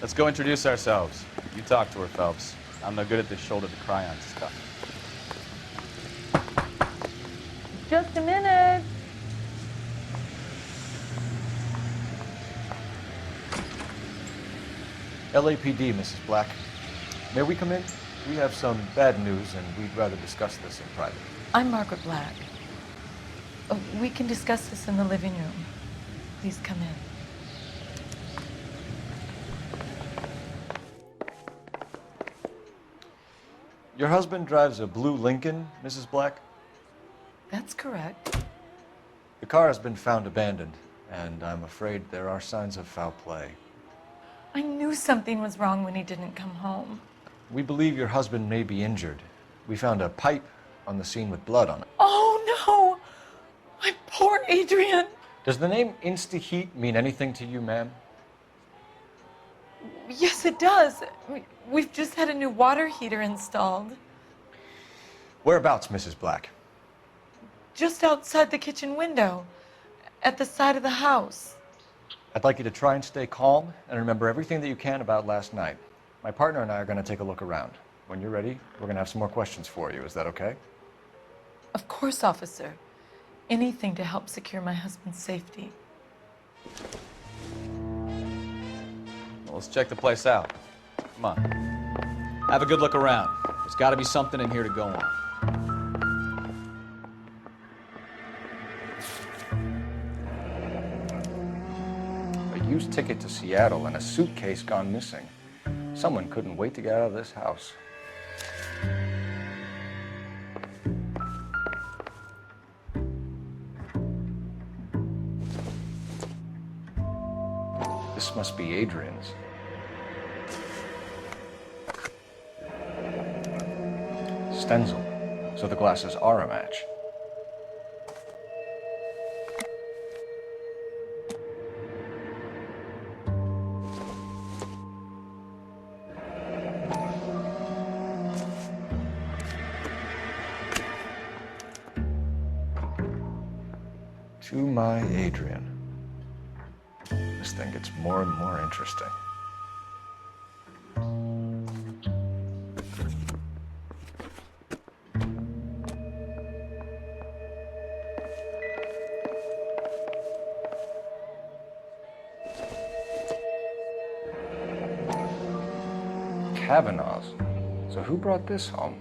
Let's go introduce ourselves. You talk to her, Phelps. I'm no good at this shoulder-to-cry-on stuff. Just a minute. LAPD, Mrs. Black. May we come in? We have some bad news, and we'd rather discuss this in private. I'm Margaret Black. We can discuss this in the living room. Please come in. Your husband drives a blue Lincoln, Mrs. Black? That's correct. The car has been found abandoned, and I'm afraid there are signs of foul play. I knew something was wrong when he didn't come home. We believe your husband may be injured. We found a pipe on the scene with blood on it. Oh, no! My poor Adrian! Does the name Insta-Heat mean anything to you, ma'am? Yes, it does. We've just had a new water heater installed. Whereabouts, Mrs. Black? Just outside the kitchen window, at the side of the house. I'd like you to try and stay calm and remember everything that you can about last night. My partner and I are going to take a look around. When you're ready, we're going to have some more questions for you. Is that okay? Of course, officer. Anything to help secure my husband's safety. Well, let's check the place out. Come on. Have a good look around. There's got to be something in here to go on. A used ticket to Seattle and a suitcase gone missing. Someone couldn't wait to get out of this house. This must be Adrian's. Stencil, so the glasses are a match. To my Adrian. This thing gets more and more interesting. Kavanaugh's. So who brought this home?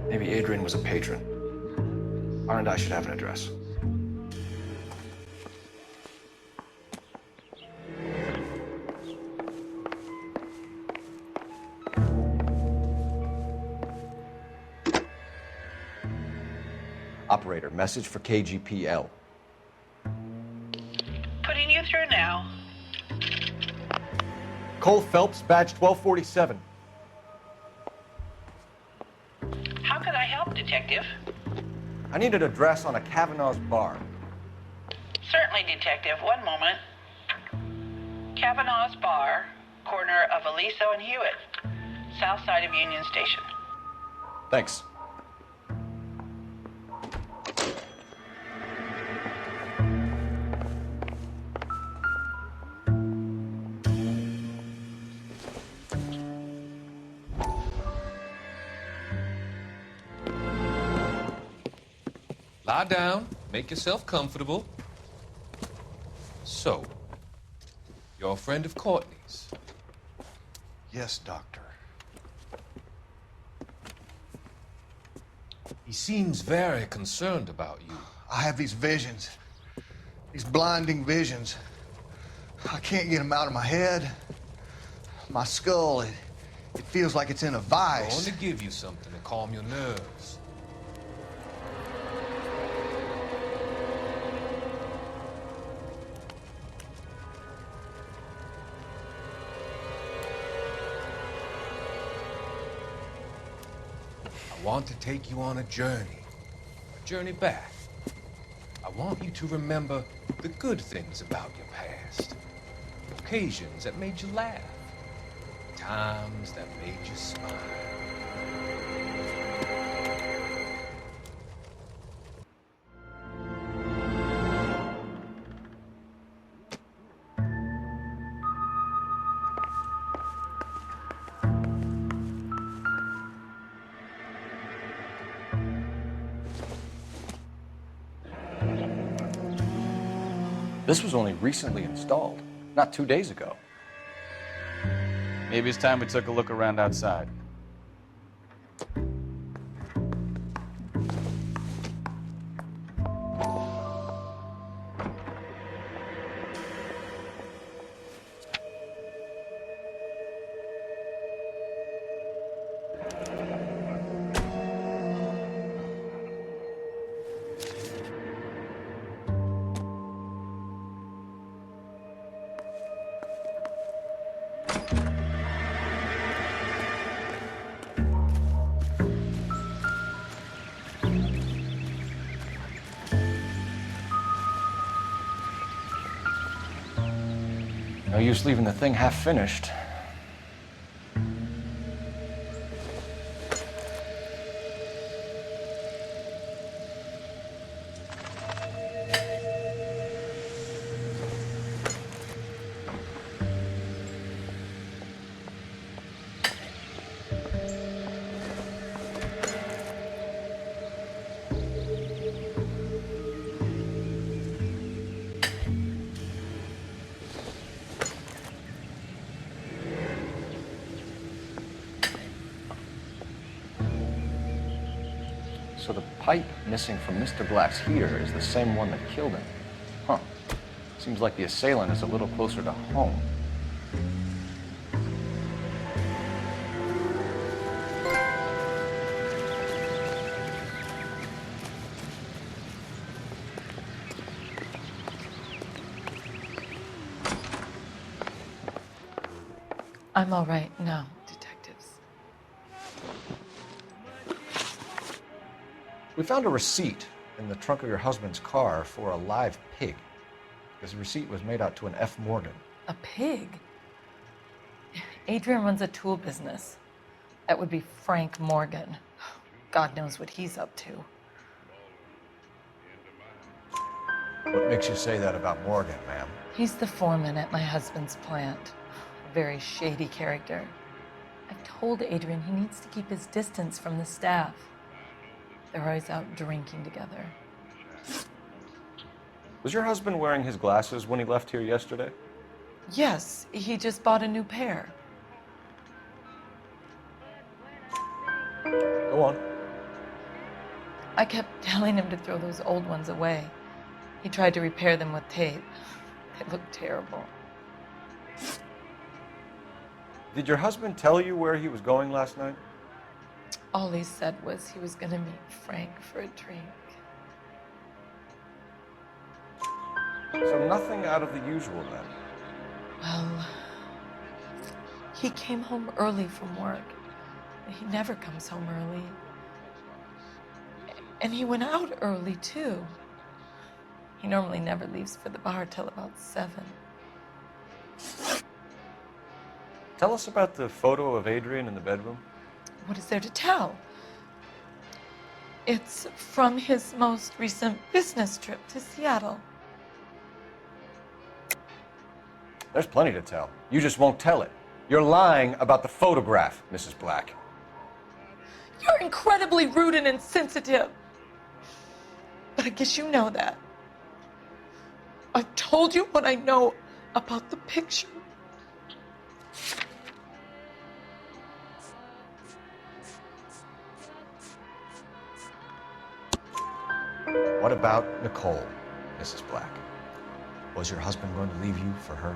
Maybe Adrian was a patron. R&I should have an address. Operator, message for KGPL. Putting you through now. Cole Phelps, badge 1247. How could I help, Detective? I need an address on a Kavanaugh's bar. Certainly, Detective. One moment. Kavanaugh's Bar, corner of Aliso and Hewitt, south side of Union Station. Thanks. Lie down, make yourself comfortable. So, you're a friend of Courtney's? Yes, Doctor. He seems very concerned about you. I have these visions, these blinding visions. I can't get them out of my head. My skull, it feels like it's in a I vice. want to give you something to calm your nerves. I want to take you on a journey back. I want you to remember the good things about your past, occasions that made you laugh, times that made you smile. This was only recently installed, not 2 days ago. Maybe it's time we took a look around outside. No use leaving the thing half finished. So the pipe missing from Mr. Black's heater is the same one that killed him. Huh. Seems like the assailant is a little closer to home. I'm all right now, detectives. We found a receipt in the trunk of your husband's car for a live pig. This receipt was made out to an F. Morgan. A pig? Adrian runs a tool business. That would be Frank Morgan. God knows what he's up to. What makes you say that about Morgan, ma'am? He's the foreman at my husband's plant. A very shady character. I told Adrian he needs to keep his distance from the staff. They're always out drinking together. Was your husband wearing his glasses when he left here yesterday? Yes, he just bought a new pair. Go on. I kept telling him to throw those old ones away. He tried to repair them with tape. They looked terrible. Did your husband tell you where he was going last night? All he said was he was going to meet Frank for a drink. So nothing out of the usual then. Well, he came home early from work. He never comes home early. And he went out early, too. He normally never leaves for the bar till about 7. Tell us about the photo of Adrian in the bedroom. What is there to tell? It's from his most recent business trip to Seattle. There's plenty to tell. You just won't tell it. You're lying about the photograph, Mrs. Black. You're incredibly rude and insensitive. But I guess you know that. I've told you what I know about the picture. What about Nicole, Mrs. Black? Was your husband going to leave you for her?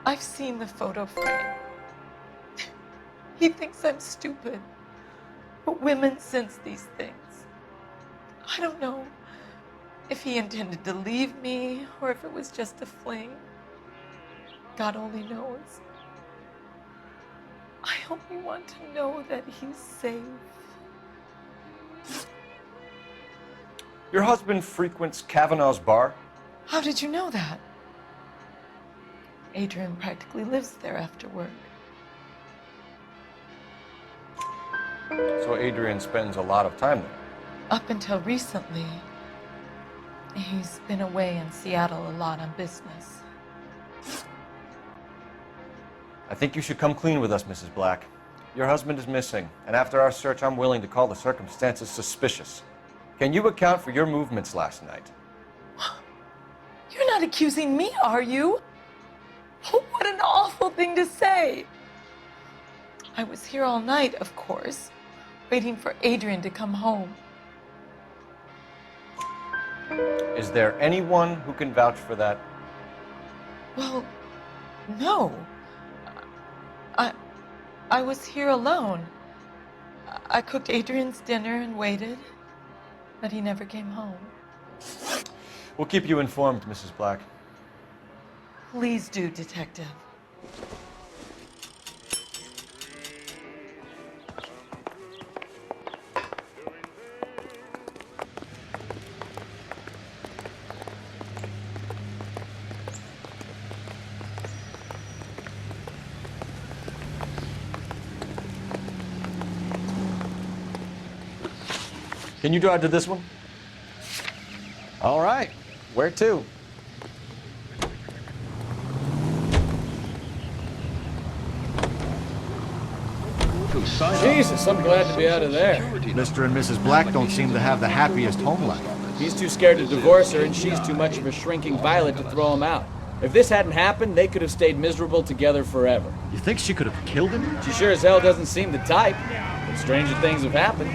I've seen the photo frame. He thinks I'm stupid. But women sense these things. I don't know if he intended to leave me or if it was just a fling. God only knows. I only want to know that he's safe. Your husband frequents Kavanaugh's bar? How did you know that? Adrian practically lives there after work. So Adrian spends a lot of time there. Up until recently, he's been away in Seattle a lot on business. I think you should come clean with us, Mrs. Black. Your husband is missing, and after our search, I'm willing to call the circumstances suspicious. Can you account for your movements last night? You're not accusing me, are you? What an awful thing to say. I was here all night, of course, waiting for Adrian to come home. Is there anyone who can vouch for that? Well, no. I was here alone. I cooked Adrian's dinner and waited, but he never came home. We'll keep you informed, Mrs. Black. Please do, Detective. Can you drive to this one? All right. Where to? Jesus, I'm glad to be out of there. Mr. and Mrs. Black don't seem to have the happiest home life. He's too scared to divorce her, and she's too much of a shrinking violet to throw him out. If this hadn't happened, they could have stayed miserable together forever. You think she could have killed him? She sure as hell doesn't seem the type, but stranger things have happened.